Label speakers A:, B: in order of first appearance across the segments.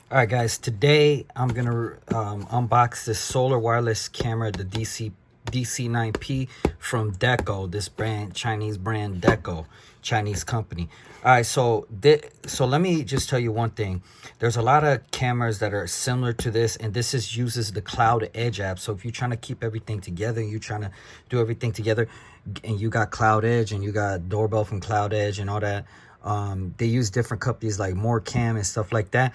A: All right, guys. Today I'm gonna unbox this solar wireless camera, the DC9P from Decko. This brand, Chinese brand, Decko, Chinese company. All right, so let me just tell you one thing. There's a lot of cameras that are similar to this, and this uses the Cloud Edge app. So if you're trying to keep everything together, you're trying to do everything together, and you got Cloud Edge and you got Doorbell from Cloud Edge and all that. They use different companies like Morecam and stuff like that.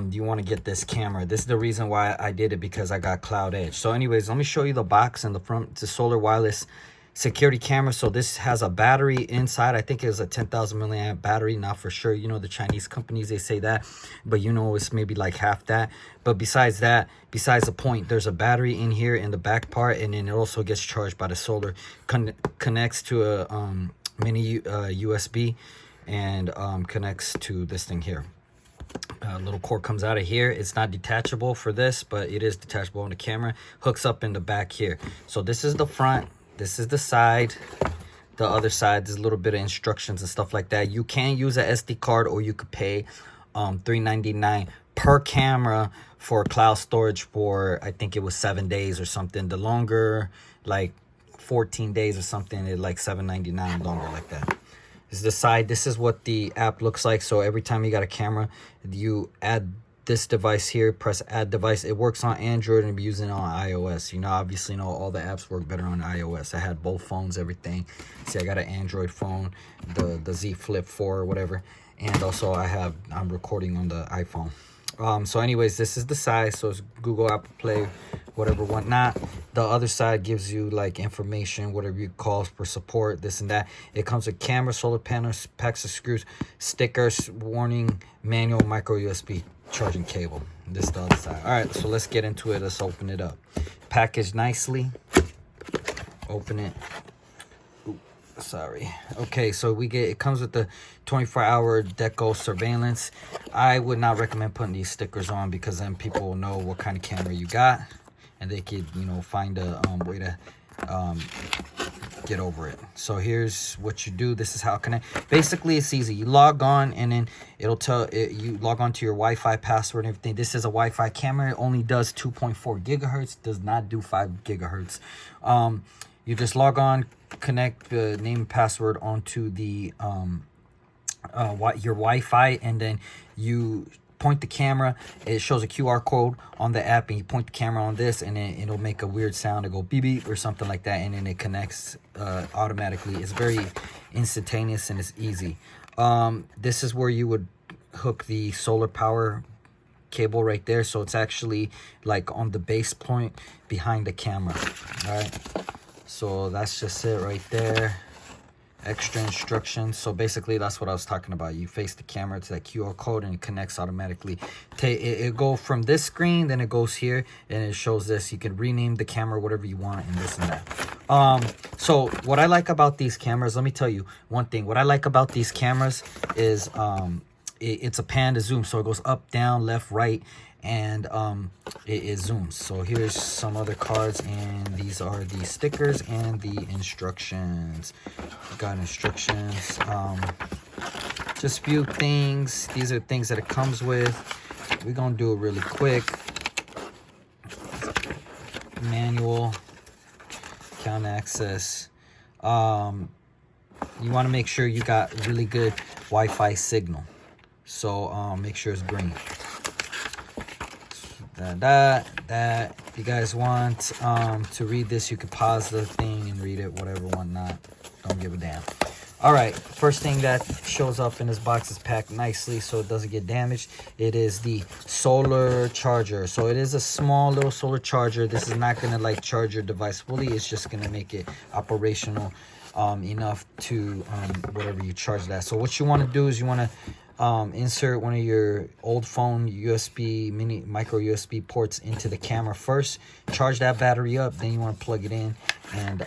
A: You want to get this camera. This is the reason why I did it, because I got Cloud Edge. So anyways, let me show you the box in the front. It's a solar wireless security camera. So this has a battery inside. I think it's a 10,000 milliamp battery, not for sure. You know, the Chinese companies, they say that, but you know, it's maybe like half that. But besides that, besides the point, there's a battery in here in the back part, and then it also gets charged by the solar. Connects to a mini USB, and connects to this thing here. Little cord comes out of here. It's not detachable for this, but it is detachable on the camera. Hooks up in the back here. So this is the front, this is the side. The other side, there's a little bit of instructions and stuff like that. You can use an SD card, or you could pay $3.99 per camera for cloud storage for, I think it was 7 days or something. The longer, like 14 days or something, it like $7.99 longer, like that. This is the side. This is what the app looks like. So every time you got a camera, you add this device here, press add device. It works on Android and be using it on iOS. You know, obviously, you know, all the apps work better on iOS. I had both phones, everything. See, I got an Android phone, the Z Flip 4 or whatever, and also I'm recording on the iPhone. So anyways, this is the size. So it's Google, Apple Play, whatever, whatnot. The other side gives you like information, whatever you call for support, this and that. It comes with camera, solar panels, packs of screws, stickers, warning, manual, micro USB charging cable. This is the other side. All right, so let's get into it. Let's open it up. Packaged nicely. Open it. Sorry. Okay, so it comes with the 24-hour Decko surveillance. I would not recommend putting these stickers on, because then people will know what kind of camera you got, and they could, you know, find a way to get over it. So here's what you do. This is how it connect. Basically, it's easy. You log on, and then it'll tell it, you log on to your Wi-Fi password and everything. This is a Wi-Fi camera. It only does 2.4 gigahertz. Does not do 5 gigahertz. You just log on, connect the name and password onto the your Wi-Fi, and then you point the camera. It shows a QR code on the app, and you point the camera on this, and then it'll make a weird sound. It'll go beep beep or something like that, and then it connects automatically. It's very instantaneous and it's easy. This is where you would hook the solar power cable right there. So it's actually like on the base point behind the camera. All right. So that's just it right there. Extra instructions. So basically, that's what I was talking about. You face the camera to that QR code, and it connects automatically. It go from this screen, then it goes here, and it shows this. You can rename the camera whatever you want, and this and that. So what I like about these cameras, let me tell you one thing. What I like about these cameras is it's a pan to zoom. So it goes up, down, left, right, and it zooms. So here's some other cards, and these are the stickers and the instructions. Got instructions, just few things. These are things that it comes with. We're gonna do it really quick. Manual, account access. You want to make sure you got really good Wi-Fi signal, so make sure it's green. That if you guys want to read this, you can pause the thing and read it, whatever, whatnot. Don't give a damn. All right, first thing that shows up in this box is packed nicely so it doesn't get damaged. It is the solar charger. So it is a small little solar charger. This is not gonna like charge your device fully. It's just gonna make it operational enough to whatever you charge that. So what you want to do is you want to insert one of your old phone USB micro USB ports into the camera first. Charge that battery up, then you want to plug it in and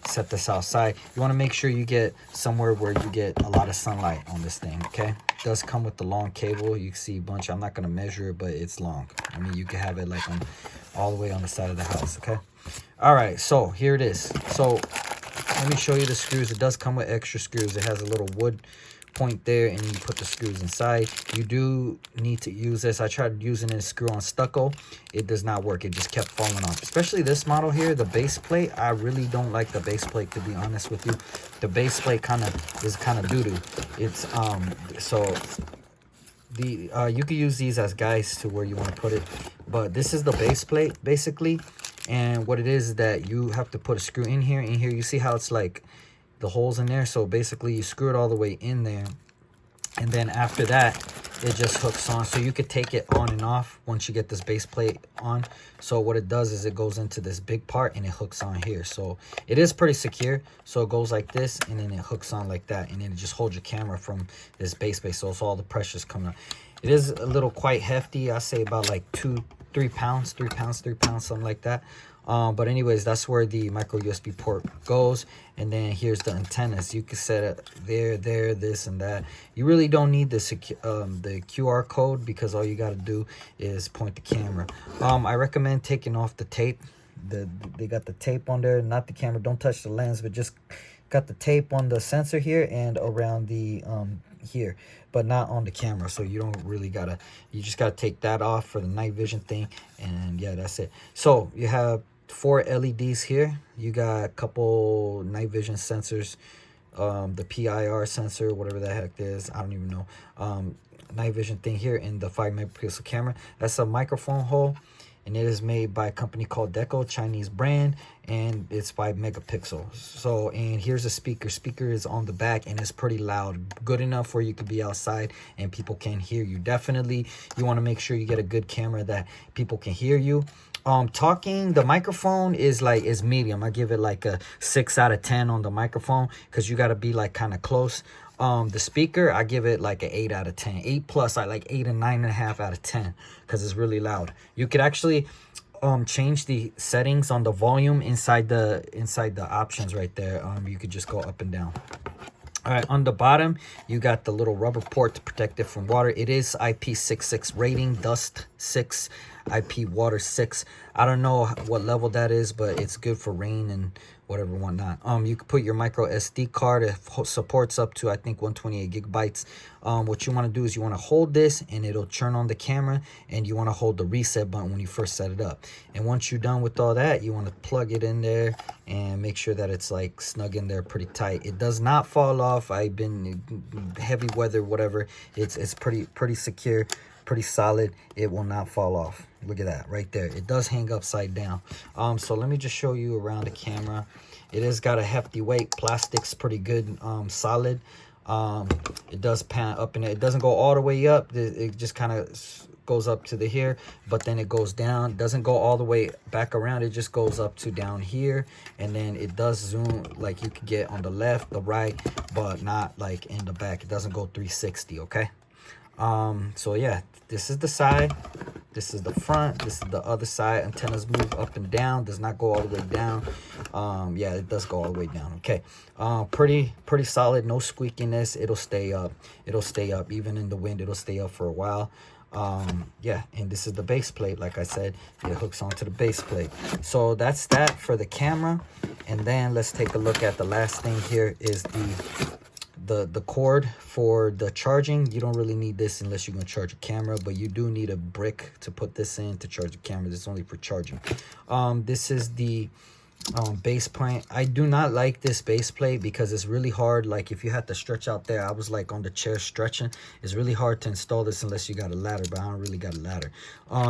A: set this outside. You want to make sure you get somewhere where you get a lot of sunlight on this thing. Okay, it does come with the long cable. You can see a bunch. I'm not going to measure it, but it's long. I mean, you can have it like all the way on the side of the house. Okay, all right, so here it is. So let me show you the screws. It does come with extra screws. It has a little wood point there, and you put the screws inside. You do need to use this. I tried using this screw on stucco. It does not work. It just kept falling off. Especially this model here, the base plate. I really don't like the base plate, to be honest with you. The base plate is kind of doo-doo. It's so the you can use these as guides to where you want to put it, but this is the base plate basically. And what it is that you have to put a screw in here. You see how it's like the holes in there? So basically you screw it all the way in there, and then after that it just hooks on. So you could take it on and off once you get this base plate on. So what it does is it goes into this big part and it hooks on here. So it is pretty secure. So it goes like this, and then it hooks on like that, and then it just holds your camera from this base plate, so it's all the pressure's coming out. It is a little quite hefty. I say about like 3 pounds, something like that. But anyways, that's where the micro USB port goes. And then here's the antennas. You can set it there, this and that. You really don't need the QR code, because all you got to do is point the camera. I recommend taking off the tape. They got the tape on there, not the camera. Don't touch the lens, but just got the tape on the sensor here and around the here, but not on the camera. So you don't really gotta, you just gotta take that off for the night vision thing. And yeah, that's it. So you have 4 LEDs here. You got a couple night vision sensors, the PIR sensor, whatever the heck it is, I don't even know. Night vision thing here in the 5 megapixel camera. That's a microphone hole, and it is made by a company called Decko, Chinese brand, and it's 5 megapixels. So, and here's a speaker. Speaker is on the back, and it's pretty loud, good enough where you could be outside and people can hear you. Definitely, you want to make sure you get a good camera that people can hear you. Talking, the microphone is medium. I give it like a 6 out of 10 on the microphone, because you got to be like kind of close. The speaker, I give it like an 8 out of 10. 8 plus, I like 8 and 9.5 out of 10, because it's really loud. You could actually change the settings on the volume inside the options right there. You could just go up and down. All right, on the bottom, you got the little rubber port to protect it from water. It is IP66 rating, dust 6, IP water 6. I don't know what level that is, but it's good for rain and whatever, whatnot. You can put your micro SD card. It supports up to, I think, 128 gigabytes. What you want to do is you want to hold this, and it'll turn on the camera, and you want to hold the reset button when you first set it up. And once you're done with all that, you want to plug it in there and make sure that it's like snug in there pretty tight. It does not fall off. I've been heavy weather, whatever. It's pretty secure, pretty solid. It will not fall off. Look at that right there. It does hang upside down. So let me just show you around the camera. It has got a hefty weight. Plastic's pretty good, solid. It does pan up, and it doesn't go all the way up. It just kind of goes up to the here, but then it goes down. It doesn't go all the way back around. It just goes up to down here, and then it does zoom, like you could get on the left, the right, but not like in the back. It doesn't go 360. Okay. So yeah, this is the side, this is the front, this is the other side. Antennas move up and down, does not go all the way down. Yeah, it does go all the way down. Okay. Pretty solid, no squeakiness. It'll stay up, even in the wind. It'll stay up for a while. Yeah, and this is the base plate. Like I said, it hooks onto the base plate. So that's that for the camera. And then let's take a look at the last thing here is the cord for the charging. You don't really need this unless you're going to charge a camera, but you do need a brick to put this in to charge a camera. This is only for charging. This is the base plate. I do not like this base plate because it's really hard. Like if you had to stretch out there, I was like on the chair stretching. It's really hard to install this unless you got a ladder, but I don't really got a ladder.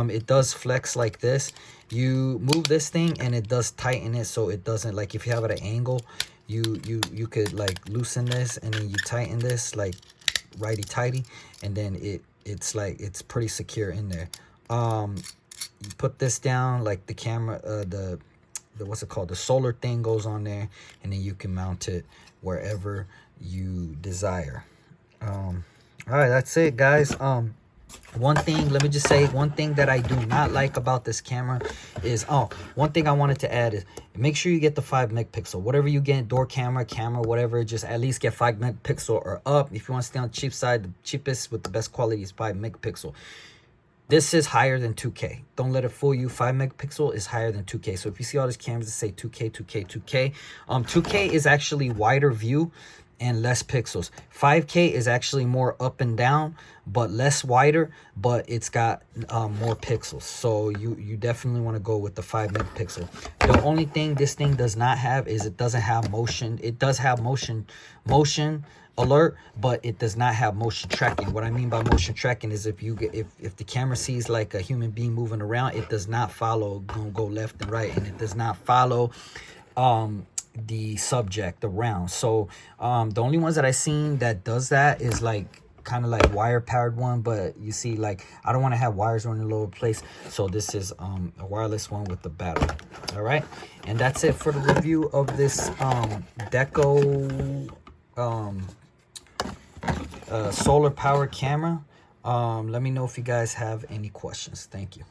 A: It does flex like this. You move this thing and it does tighten it, so it doesn't, like if you have it at an angle, you could like loosen this, and then you tighten this like righty tighty, and then it's like it's pretty secure in there. You put this down, like the camera, the what's it called, the solar thing goes on there, and then you can mount it wherever you desire. All right, that's it, guys. One thing, let me just say, one thing that I do not like about this camera is, one thing I wanted to add is make sure you get the 5 megapixel. Whatever you get, door camera, whatever, just at least get 5 megapixel or up. If you want to stay on the cheap side, the cheapest with the best quality is 5 megapixel. This is higher than 2K. Don't let it fool you. 5 megapixel is higher than 2K. So if you see all these cameras that say 2K, 2K, 2K, 2K is actually wider view. and less pixels. 5K is actually more up and down, but less wider, but it's got more pixels. So you definitely want to go with the 5 megapixel. The only thing this thing does not have is it doesn't have motion. It does have motion alert, but it does not have motion tracking. What I mean by motion tracking is if the camera sees like a human being moving around, it does not follow, go left and right, and it does not follow the subject around. So the only ones that I seen that does that is like kind of like wire powered one, but you see, like, I don't want to have wires running all over the place, so this is a wireless one with the battery. All right, and that's it for the review of this Decko solar power camera. Let me know if you guys have any questions. Thank you.